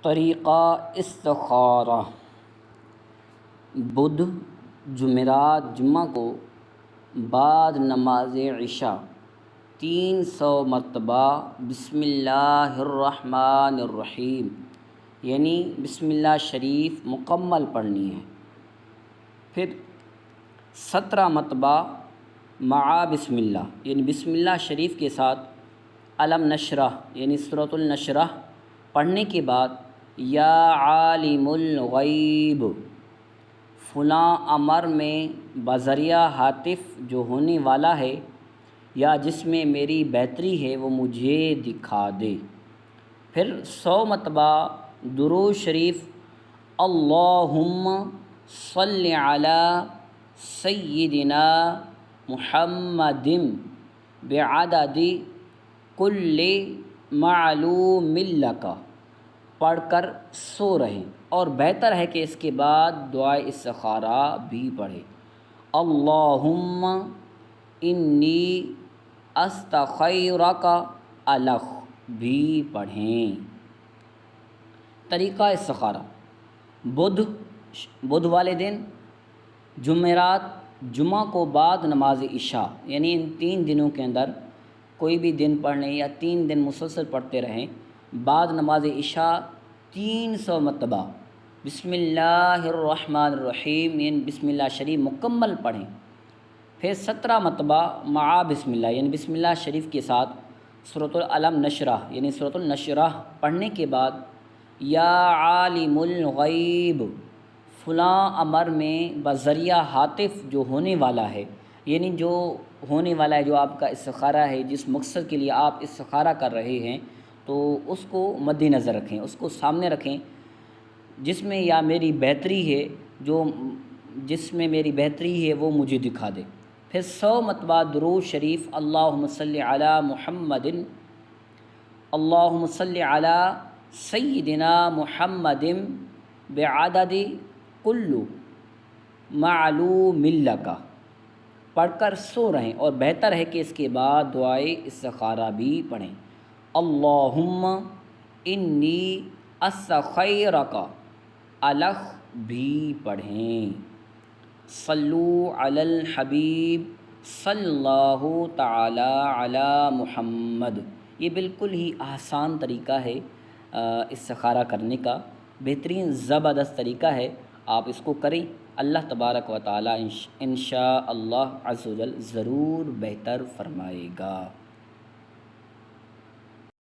طریقہ استخارہ: بدھ، جمعرات، جمعہ کو بعد نماز عشاء 300 مرتبہ بسم اللہ الرحمن الرحیم یعنی بسم اللہ شریف مکمل پڑھنی ہے۔ پھر 17 مرتبہ مع بسم اللہ یعنی بسم اللہ شریف کے ساتھ علم نشرح یعنی سورۃ النشرح پڑھنے کے بعد یا عالم الغیب فلاں امر میں بذریعہ ہاتف جو ہونے والا ہے یا جس میں میری بہتری ہے وہ مجھے دکھا دے۔ پھر 100 مرتبہ درود شریف اللہم صلی علی سیدنا محمد بعدد کل معلوم لک پڑھ کر سو رہیں، اور بہتر ہے کہ اس کے بعد دعائے استخارہ بھی پڑھیں۔ اللہم انی استخیرک الخ بھی پڑھیں۔ طریقہ استخارہ: بدھ والے دن، جمعرات، جمعہ کو بعد نماز عشاء یعنی ان 3 دنوں کے اندر کوئی بھی دن پڑھ لیں یا 3 دن مسلسل پڑھتے رہیں۔ بعد نماز عشاء 300 مرتبہ بسم اللہ الرحمن الرحیم یعنی بسم اللہ شریف مکمل پڑھیں۔ پھر 17 مرتبہ مع بسم اللہ یعنی بسم اللہ شریف کے ساتھ سورۃ العلم نشرح یعنی سورۃ النشرح پڑھنے کے بعد یا عالم الغیب فلاں امر میں بذریعہ ہاتف جو ہونے والا ہے یعنی جو ہونے والا ہے، جو آپ کا استخارہ ہے، جس مقصد کے لیے آپ استخارہ کر رہے ہیں، تو اس کو مد نظر رکھیں، اس کو سامنے رکھیں، جس میں یا میری بہتری ہے، جس میں میری بہتری ہے وہ مجھے دکھا دے۔ پھر 100 مرتبہ درود شریف اللہم صلی علی محمد اللہم صلی علی سیدنا محمد بعدد کل معلوم لک پڑھ کر سو رہیں، اور بہتر ہے کہ اس کے بعد دعائے استخارہ بھی پڑھیں۔ اللہم انی استخیرک الخ بھی پڑھیں۔ صلو علی الحبیب صلی اللہ تعالی علی محمد۔ یہ بالکل ہی آسان طریقہ ہے استخارہ کرنے کا، بہترین زبردست طریقہ ہے، آپ اس کو کریں، اللہ تبارک و تعالی انشاء اللہ عز و جل ضرور بہتر فرمائے گا۔